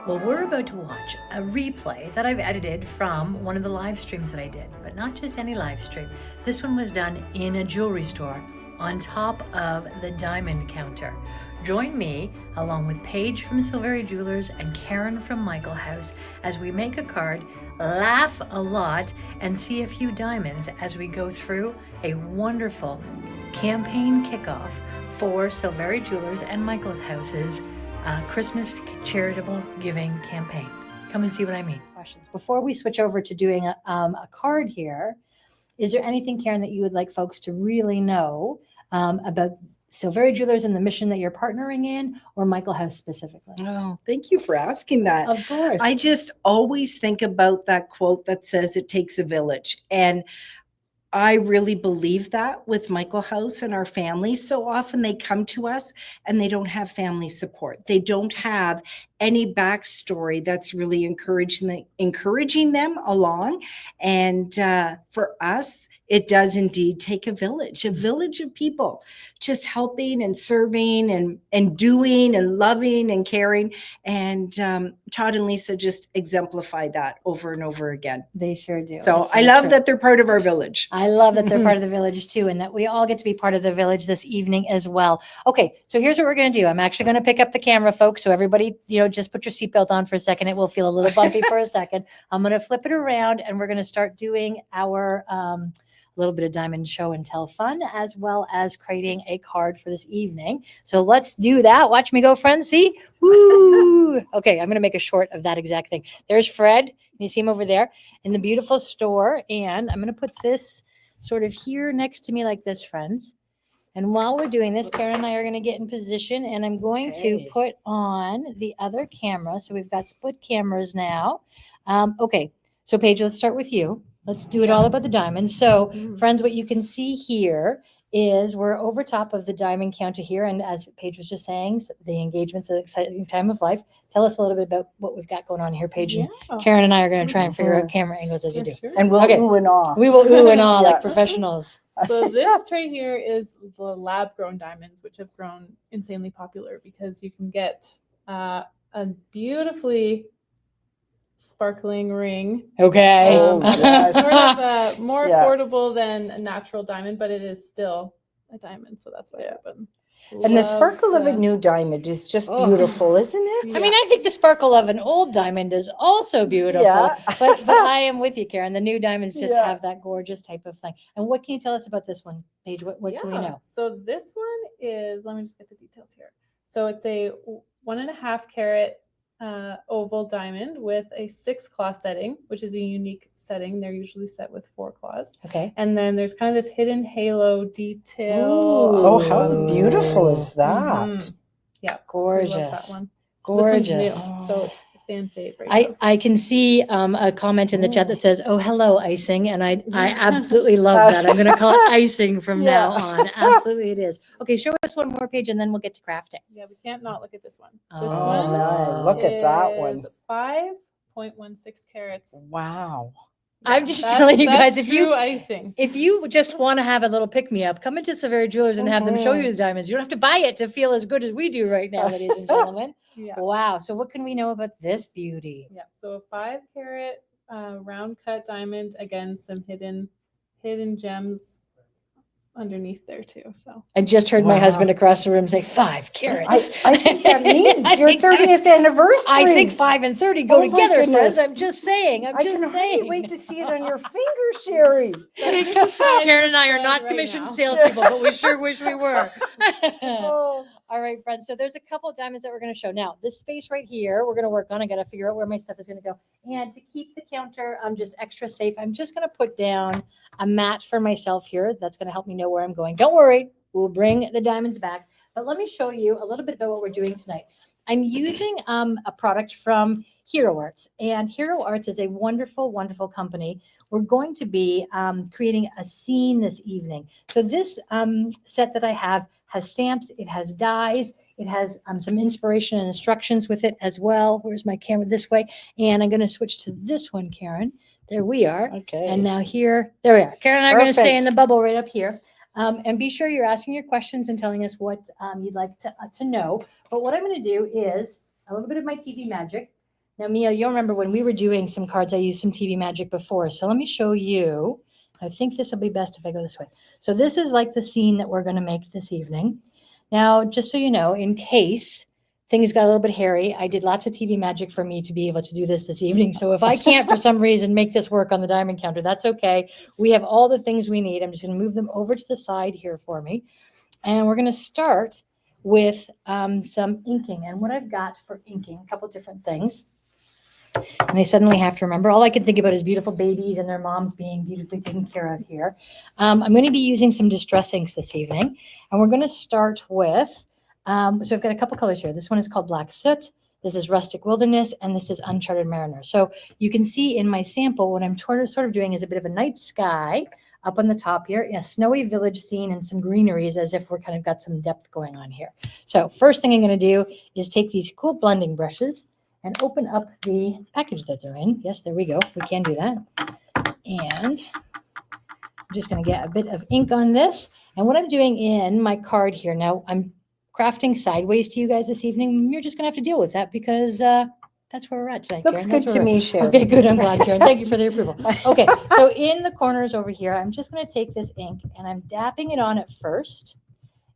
Well, we're about to watch a replay that I've edited from one of the live streams that I did, but not just any live stream. This one was done in a jewelry store on top of the diamond counter. Join me, along with Paige from Silveri Jewellers and Karen from Michael House, as we make a card, laugh a lot, and see a few diamonds as we go through a wonderful campaign kickoff for Silveri Jewellers and Michael's House's Christmas charitable giving campaign. Come and see what I mean. Questions. Before we switch over to doing a card here, is there anything, Karen, that you would like folks to really know about Silveri Jewellers and the mission that you're partnering in, or Michael House specifically? Oh, thank you for asking that. Of course. I just always think about that quote that says it takes a village. And I really believe that with Michael House and our families. So often they come to us and they don't have family support. They don't have any backstory that's really encouraging them along. And for us, it does indeed take a village of people just helping and serving and doing and loving and caring. And Todd and Lisa just exemplify that over and over again. They sure do. So I love that they're part of our village. I love that they're part of the village too, and that we all get to be part of the village this evening as well. Okay, so here's what we're going to do. I'm actually going to pick up the camera, folks. So everybody, just put your seatbelt on for a second. It will feel a little bumpy for a second. I'm going to flip it around, and we're going to start doing our little bit of diamond show and tell fun, as well as creating a card for this evening. So let's do that. Watch me go, friends. See? Woo! Okay, I'm going to make a short of that exact thing. There's Fred. You see him over there in the beautiful store. And I'm going to put this sort of here next to me like this, friends. And while we're doing this, Karen and I are going to get in position, and I'm going to put on the other camera. So we've got split cameras now. Okay, so Paige, let's start with you. Let's do it all about the diamonds. So friends, what you can see here is we're over top of the diamond counter here. And as Paige was just saying, the engagement's an exciting time of life. Tell us a little bit about what we've got going on here, Paige. And Karen and I are going to try and figure out camera angles as you do. Sure. And we'll ooh and awe. We will ooh and awe like professionals. So this tray here is the lab-grown diamonds, which have grown insanely popular because you can get a beautifully sparkling ring. Okay. Yes. Sort of more affordable than a natural diamond, but it is still a diamond. So that's why everyone and the sparkle of a new diamond is just beautiful, isn't it? I mean, I think the sparkle of an old diamond is also beautiful. Yeah. but I am with you, Karen. The new diamonds just have that gorgeous type of thing. And what can you tell us about this one, Paige? What can we know? So this one is, let me just get the details here. So it's a 1.5 carat oval diamond with a 6 claw setting, which is a unique setting. They're usually set with 4 claws. Okay. And then there's kind of this hidden halo detail. Ooh. Oh, how beautiful is that? Mm-hmm. Yeah. Gorgeous. So we love that one. Gorgeous. This one's new, so it's a fan favorite. I can see a comment in the chat that says, "Oh, hello, icing," and I absolutely love that. I'm going to call it icing from now on. Absolutely, it is. Okay, show us one more page, and then we'll get to crafting. Yeah, we can't not look at this one. Oh, This one no. Look at that one. is 5.16 carats. Wow. I'm just telling you guys, that's if you true icing. if you just want to have a little pick me up, come into Silveri Jewellers and have them show you the diamonds. You don't have to buy it to feel as good as we do right now, ladies and gentlemen. Yeah. Wow. So what can we know about this beauty? Yeah. So a 5 carat round cut diamond. Again, some hidden gems underneath there too. So I just heard my husband across the room say 5 carats. I think that means your 30th anniversary. I think 5 and 30 go Oh, my together, friends. goodness. I'm just saying. I can hardly wait to see it on your finger, Sherri. Karen and I are not Right commissioned now. salespeople, but we sure wish we were. Oh. All right, friends. So there's a couple of diamonds that we're going to show. Now, this space right here, we're going to work on. I got to figure out where my stuff is going to go. And to keep the counter just extra safe, I'm just going to put down a mat for myself here. That's going to help me know where I'm going. Don't worry. We'll bring the diamonds back. But let me show you a little bit about what we're doing tonight. I'm using a product from Hero Arts, and Hero Arts is a wonderful, wonderful company. We're going to be creating a scene this evening. So this set that I have has stamps, it has dies, it has some inspiration and instructions with it as well. Where's my camera? This way. And I'm going to switch to this one, Karen. There we are. Okay. And now here, there we are. Karen and I are going to stay in Perfect. the bubble right up here. And be sure you're asking your questions and telling us what you'd like to know. But what I'm going to do is a little bit of my TV magic. Now, Mia, you'll remember when we were doing some cards, I used some TV Magic before. So let me show you. I think this will be best if I go this way. So this is like the scene that we're going to make this evening. Now, just so you know, in case things got a little bit hairy, I did lots of TV Magic for me to be able to do this evening. So if I can't, for some reason, make this work on the diamond counter, that's okay. We have all the things we need. I'm just going to move them over to the side here for me. And we're going to start with some inking. And what I've got for inking, a couple different things. And I suddenly have to remember, all I can think about is beautiful babies and their moms being beautifully taken care of here. I'm going to be using some distress inks this evening. And we're going to start with, so I've got a couple colors here. This one is called Black Soot. This is Rustic Wilderness. And this is Uncharted Mariner. So you can see in my sample, what I'm sort of doing is a bit of a night sky up on the top here, a snowy village scene and some greeneries as if we're kind of got some depth going on here. So first thing I'm going to do is take these cool blending brushes and open up the package that they're in. Yes, there we go. We can do that. And I'm just going to get a bit of ink on this. And what I'm doing in my card here, now I'm crafting sideways to you guys this evening. You're just going to have to deal with that because that's where we're at tonight. Looks Karen. good to me, Sherri. Okay, good. I'm glad, Karen. Thank you for the approval. Okay, so in the corners over here, I'm just going to take this ink and I'm dapping it on at first.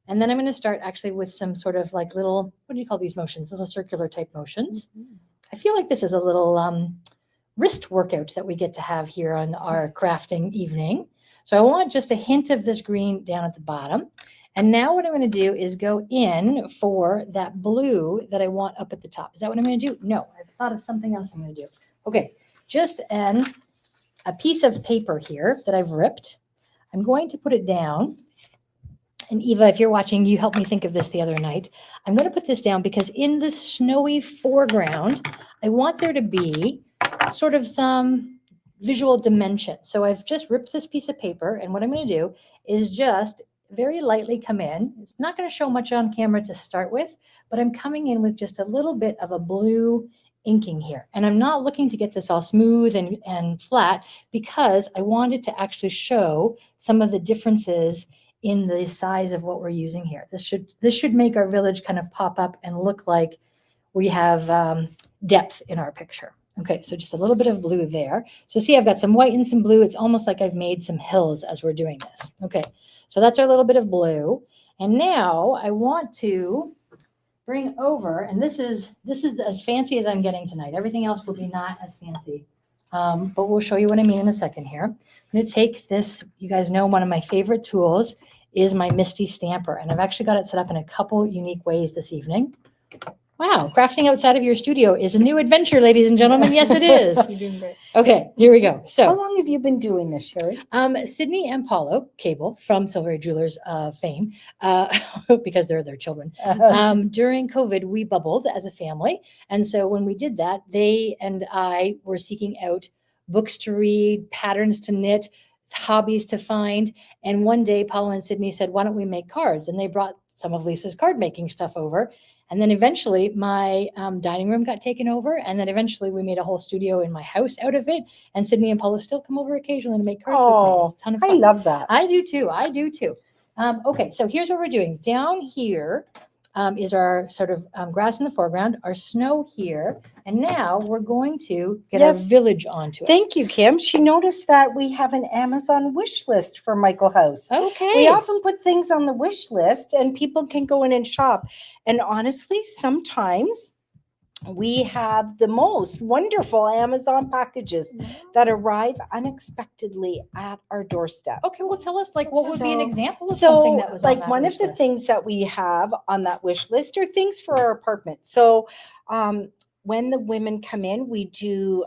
And then I'm going to start actually with some sort of like little, what do you call these motions? Little circular type motions. Mm-hmm. I feel like this is a little wrist workout that we get to have here on our crafting evening. So I want just a hint of this green down at the bottom. And now what I'm going to do is go in for that blue that I want up at the top. Is that what I'm going to do? No, I've thought of something else I'm going to do. Okay, just a piece of paper here that I've ripped. I'm going to put it down. And Eva, if you're watching, you helped me think of this the other night. I'm going to put this down because in the snowy foreground, I want there to be sort of some visual dimension. So I've just ripped this piece of paper, and what I'm going to do is just very lightly come in. It's not going to show much on camera to start with, but I'm coming in with just a little bit of a blue inking here. And I'm not looking to get this all smooth and flat because I wanted to actually show some of the differences in the size of what we're using here. This should make our village kind of pop up and look like we have depth in our picture. Okay, so just a little bit of blue there. So see, I've got some white and some blue. It's almost like I've made some hills as we're doing this. Okay, so that's our little bit of blue. And now I want to bring over, and this is as fancy as I'm getting tonight. Everything else will be not as fancy. But we'll show you what I mean in a second here. I'm going to take this, you guys know one of my favorite tools is my Misty Stamper. And I've actually got it set up in a couple unique ways this evening. Wow, crafting outside of your studio is a new adventure, ladies and gentlemen. Yes, it is. You're doing great. Okay, here we go. How So long have you been doing this, Sherri? Sydney and Paulo Cable from Silveri Jewellers fame, because they're their children. During COVID, we bubbled as a family. And so when we did that, they and I were seeking out books to read, patterns to knit, hobbies to find. And one day, Paulo and Sydney said, why don't we make cards? And they brought some of Lisa's card making stuff over. And then eventually my dining room got taken over. And then eventually we made a whole studio in my house out of it. And Sydney and Paulo still come over occasionally to make cards with me. It's a ton of fun. I love that. I do too. Okay, so here's what we're doing. Down here is our sort of grass in the foreground, our snow here. And now we're going to get our Yes. village onto it. Thank you, Kim. She noticed that we have an Amazon wish list for Michael House. Okay. We often put things on the wish list and people can go in and shop. And honestly, sometimes we have the most wonderful Amazon packages that arrive unexpectedly at our doorstep. Okay, well, tell us, like, what would be an So- example of something that was on like that one of wish the list? things that we have on that wish list are things for our apartment. So when the women come in, we do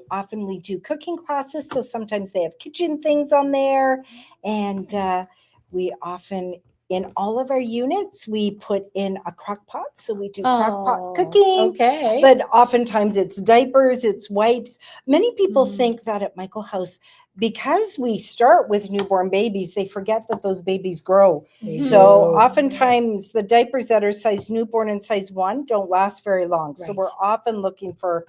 cooking classes. So sometimes they have kitchen things on there. And we often, in all of our units, we put in a crock pot. So we do crock Oh, pot cooking. Okay. But oftentimes it's diapers, it's wipes. Many people Mm. think that at Michael House, because we start with newborn babies, they forget that those babies grow. They So do. oftentimes the diapers that are size newborn and size 1 don't last very long. So Right. we're often looking for,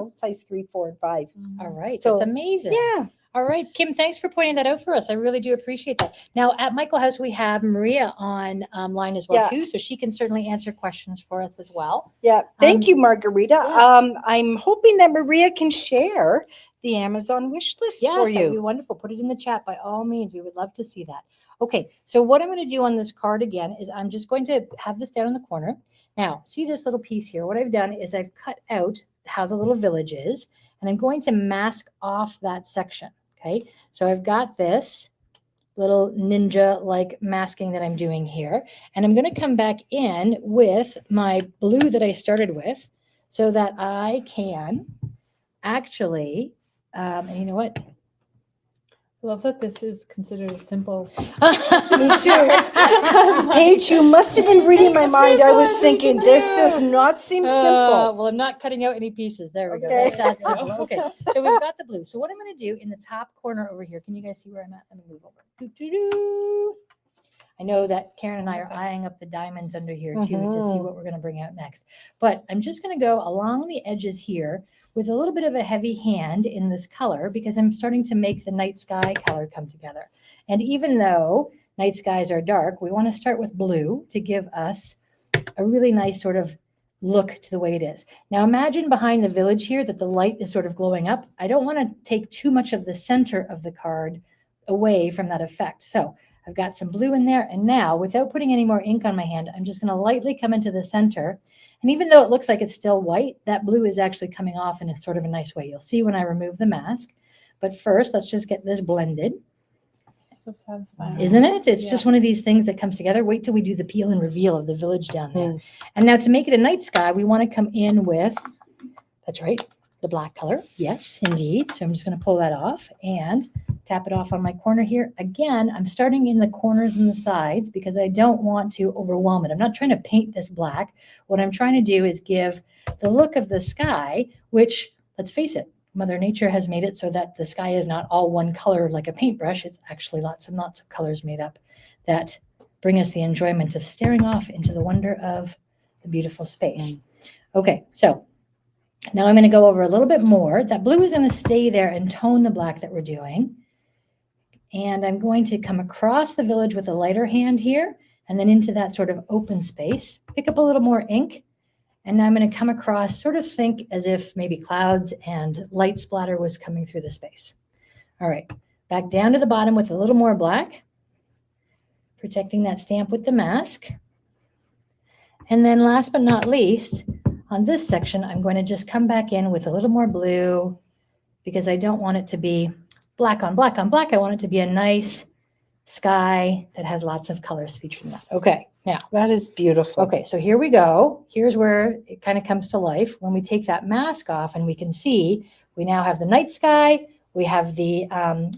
size 3, 4, and 5. All right, So, that's amazing. Yeah. All right, Kim, thanks for pointing that out for us. I really do appreciate that. Now, at Michael House, we have Maria on line as well, Yeah. too, so she can certainly answer questions for us as well. Yeah. Thank Um, you, Margarita. yes. I'm hoping that Maria can share the Amazon wish list Yes, for that would be you. wonderful. Put it in the chat by all means. We would love to see that. Okay, so what I'm going to do on this card again is I'm just going to have this down in the corner. Now, see this little piece here? What I've done is I've cut out how the little village is, and I'm going to mask off that section. Okay, so I've got this little ninja-like masking that I'm doing here, and I'm going to come back in with my blue that I started with so that I can actually, and you know what? I love that this is considered a simple. Me too. Paige, you must have been reading my mind. I was thinking, this does not seem simple. Well, I'm not cutting out any pieces. There we go. Okay. That's that simple. Okay. So we've got the blue. So what I'm going to do in the top corner over here, can you guys see where I'm at? Let me move over. Doo-doo-doo. I know that Karen and I are eyeing up the diamonds under here too to see what we're going to bring out next. But I'm just going to go along the edges here with a little bit of a heavy hand in this color because I'm starting to make the night sky color come together. And even though night skies are dark, we want to start with blue to give us a really nice sort of look to the way it is. Now imagine behind the village here that the light is sort of glowing up. I don't want to take too much of the center of the card away from that effect. So I've got some blue in there. And now without putting any more ink on my hand, I'm just going to lightly come into the center. And even though it looks like it's still white, that blue is actually coming off in a sort of a nice way. You'll see when I remove the mask. But first, let's just get this blended. So satisfying. Isn't it? It's Yeah. just one of these things that comes together. Wait till we do the peel and reveal of the village down there. And now to make it a night sky, we want to come in with, that's right, the black color. Yes, indeed. So I'm just going to pull that off and tap it off on my corner here. Again, I'm starting in the corners and the sides because I don't want to overwhelm it. I'm not trying to paint this black. What I'm trying to do is give the look of the sky, which, let's face it, Mother Nature has made it so that the sky is not all one color like a paintbrush. It's actually lots and lots of colors made up that bring us the enjoyment of staring off into the wonder of the beautiful space. Okay, so now I'm going to go over a little bit more. That blue is going to stay there and tone the black that we're doing. And I'm going to come across the village with a lighter hand here and then into that sort of open space, pick up a little more ink. And now I'm going to come across, sort of think as if maybe clouds and light splatter was coming through the space. All right, back down to the bottom with a little more black, protecting that stamp with the mask. And then last but not least, on this section, I'm going to just come back in with a little more blue because I don't want it to be black on black on black. I want it to be a nice sky that has lots of colors featured in that. Okay, now. That is beautiful. Okay, so here we go. Here's where it kind of comes to life. When we take that mask off and we can see, we now have the night sky. We have the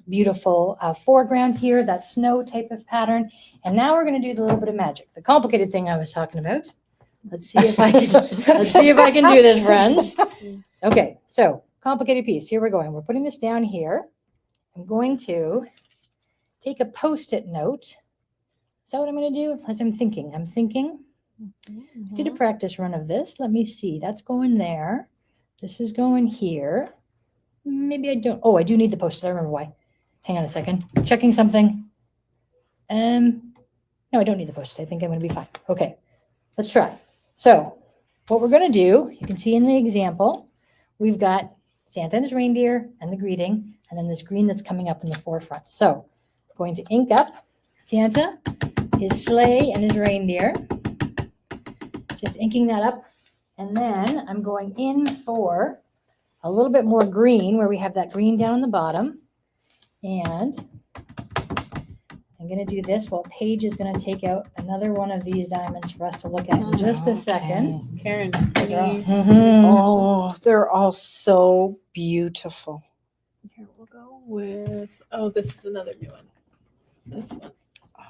beautiful foreground here, that snow type of pattern. And now we're going to do the little bit of magic, the complicated thing I was talking about. Let's see if I can, let's see if I can do this, friends. Okay, so complicated piece. Here we're going. We're putting this down here. I'm going to take a Post-it note. Is that what I'm going to do? As I'm thinking. I did a practice run of this. Let me see. That's going there. This is going here. Maybe I don't. Oh, I do need the Post-it. I remember why. Hang on a second. Checking something. No, I don't need the Post-it. I think I'm going to be fine. Okay, let's try. So what we're going to do, you can see in the example, we've got Santa and his reindeer and the greeting, and then this green that's coming up in the forefront. So I'm going to ink up Santa, his sleigh, and his reindeer. Just inking that up. And then I'm going in for a little bit more green where we have that green down on the bottom. And I'm going to do this while Paige is going to take out another one of these diamonds for us to look at in just a second. Karen, These are all- any- Oh, they're all so beautiful. Here we'll go with. Oh, this is another new one. This one.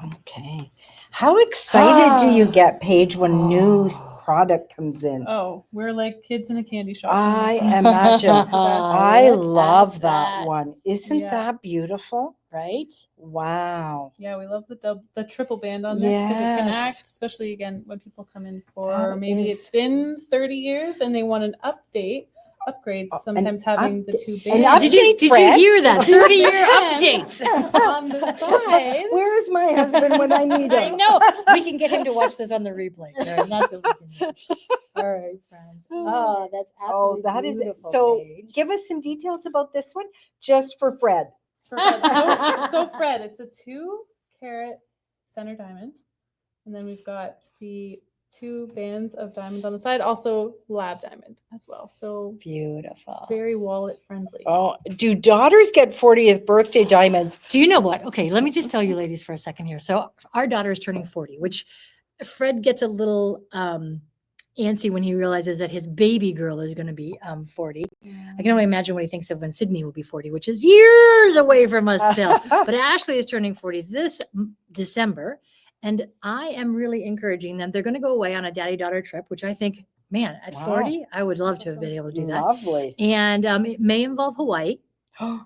Okay. How excited do you Ah. get, Paige, when new product comes in? Oh, we're like kids in a candy shop. I imagine. I Look at love that one. Isn't Yeah. that beautiful? Right? Wow. Yeah, we love the triple band on this because it can Yes. act, especially again when people come in for That maybe is- it's been 30 years and they want an update upgrades. an Sometimes having the two an bands Did you Fred? hear that? 30-year And updates. on the side. Where is my husband when I need I him? know. We can get him to watch this on the replay. Karen. That's what we can do. All right, friends. Oh, that's Oh, absolutely that is beautiful. so. Paige. Give us some details about this one, just for Fred. For Fred. So Fred, it's a 2-carat center diamond. And then we've got the 2 bands of diamonds on the side, also lab diamond as well. So Beautiful. very wallet friendly. Oh, do daughters get 40th birthday diamonds? Do you know what? Okay, let me just tell you ladies for a second here. So our daughter is turning 40, which Fred gets a little antsy when he realizes that his baby girl is going to be 40. I can only imagine what he thinks of when Sydney will be 40, which is years away from us still. But Ashley is turning 40 this December. And I am really encouraging them. They're going to go away on a daddy-daughter trip, which I think, man, at Wow. 40, I would love to have been able to do that. Lovely. And it may involve Hawaii. That's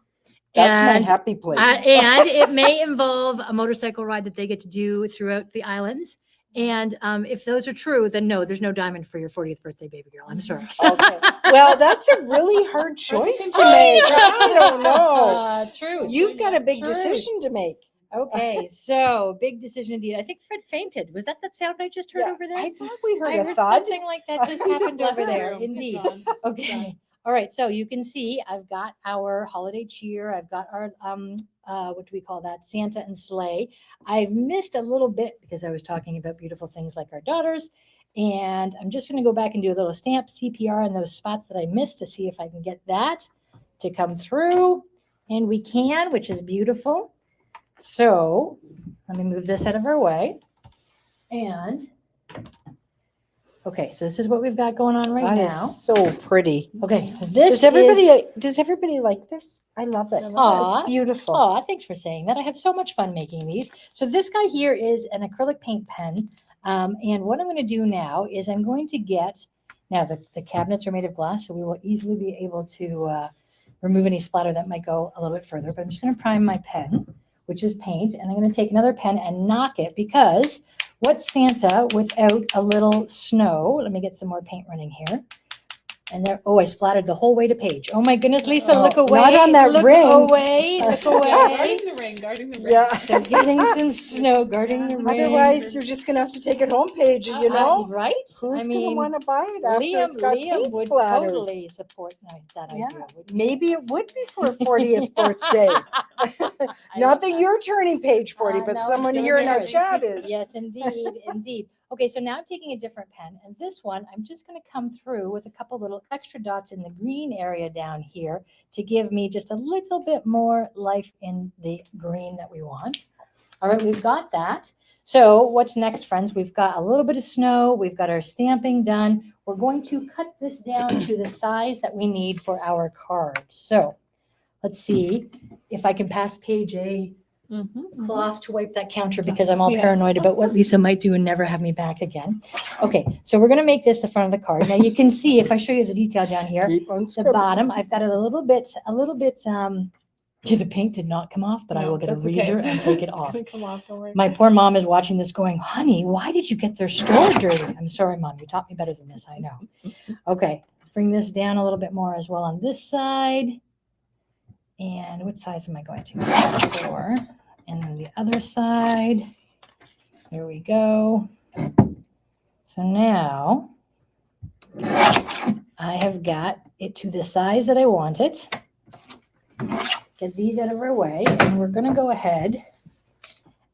my And happy place. and it may involve a motorcycle ride that they get to do throughout the islands. And if those are true, then no, there's no diamond for your 40th birthday, baby girl. I'm sorry. Okay. Well, that's a really hard choice to make. I don't know. True. You've got a big Truth. decision to make. Okay, so big decision indeed. I think Fred fainted. Was that sound I just heard Yeah, over there? I thought we heard I a heard thud. something like that just He just happened Left over the there. room. He's Indeed. gone. Okay. All right. So you can see I've got our holiday cheer. I've got our what do we call that? Santa and sleigh. I've missed a little bit because I was talking about beautiful things like our daughters. And I'm just going to go back and do a little stamp CPR on those spots that I missed to see if I can get that to come through. And we can, which is beautiful. So let me move this out of our way. And okay, so this is what we've got going on right That is now. so pretty. Okay, this Does everybody like this? I love it. I love Aw. It's beautiful. Oh, thanks for saying that. I have so much fun making these. So this guy here is an acrylic paint pen. And what I'm going to do now is I'm going to get, now the cabinets are made of glass, so we will easily be able to remove any splatter that might go a little bit further. But I'm just going to prime my pen, which is paint. And I'm going to take another pen and knock it because what's Santa without a little snow? Let me get some more paint running here. And there, oh, I splattered the whole way to Paige. Oh my goodness, Lisa, Oh, look not away. on that look ring. away. Look away. Guarding the ring. Guarding the ring. Yeah. So getting some snow, guarding the ring. Otherwise, you're just gonna have to take it home, Paige. You know, Right? who's I gonna mean, want to buy it after it's got Liam paint would splatters? totally support that Yeah, idea. wouldn't he? maybe it would be for a 40th birthday. I Not love that you're turning Page 40, Uh, but no, someone still here in our married. chat is. Yes, indeed, indeed. Okay, so now I'm taking a different pen, and this one, I'm just going to come through with a couple little extra dots in the green area down here to give me just a little bit more life in the green that we want. All right, we've got that. So what's next, friends? We've got a little bit of snow. We've got our stamping done. We're going to cut this down to the size that we need for our card. So let's see if I can pass Paige a cloth to wipe that counter because I'm all Yes. paranoid about what Lisa might do and never have me back again. Okay, so we're going to make this the front of the card. Now you can see if I show you the detail down here, Keep on the scribbling. bottom, I've got it a little bit, the paint did not come off, but I No, will get a that's okay. razor and take it It's off. gonna come off, don't worry. My poor mom is watching this going, honey, why did you get their store dirty? I'm sorry, Mom, you taught me better than this, I know. Okay, bring this down a little bit more as well on this side. And what size am I going to? 4. And then the other side. Here we go. So now I have got it to the size that I want it. Get these out of our way, and we're going to go ahead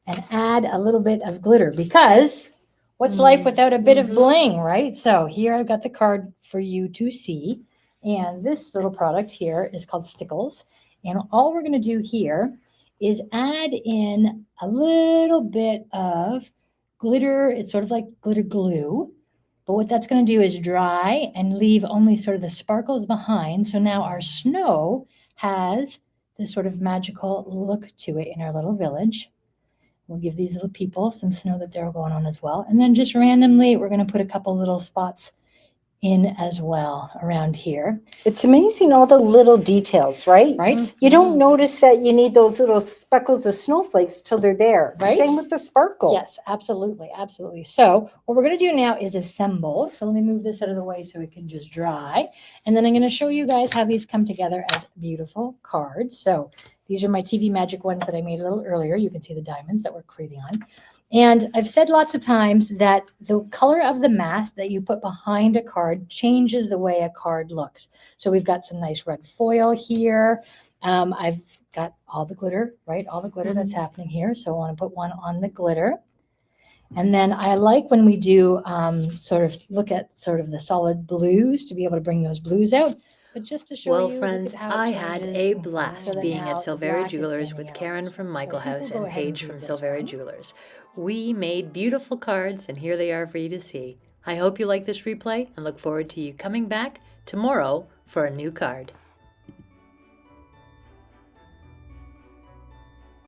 and add a little bit of glitter because what's life without a bit of bling, right? So here I've got the card for you to see. And this little product here is called Stickles. And all we're going to do here is add in a little bit of glitter. It's sort of like glitter glue. But what that's going to do is dry and leave only sort of the sparkles behind. So now our snow has this sort of magical look to it in our little village. We'll give these little people some snow that they're going on as well. And then just randomly, we're going to put a couple little spots in as well around here, It's amazing all the little details, right? right? You don't notice that you need those little speckles of snowflakes till they're there. Right? Same with the sparkle. Yes, absolutely, absolutely. So what we're going to do now is assemble. So let me move this out of the way so it can just dry. And then I'm going to show you guys how these come together as beautiful cards. So these are my TV Magic ones that I made a little earlier. You can see the diamonds that we're creating on. And I've said lots of times that the color of the mask that you put behind a card changes the way a card looks. So we've got some nice red foil here. I've got all the glitter, right? All the glitter that's happening here. So I want to put one on the glitter. And then I like when we do sort of look at sort of the solid blues to be able to bring those blues out. But just to show Well, you, look at friends, how it I had changes a so blast that being now at the Silveri black is Jewellers standing with out on Karen this from one. So I Michael think House we'll go and ahead Paige do from this Silveri one. Jewellers. We made beautiful cards, and here they are for you to see. I hope you like this replay and look forward to you coming back tomorrow for a new card.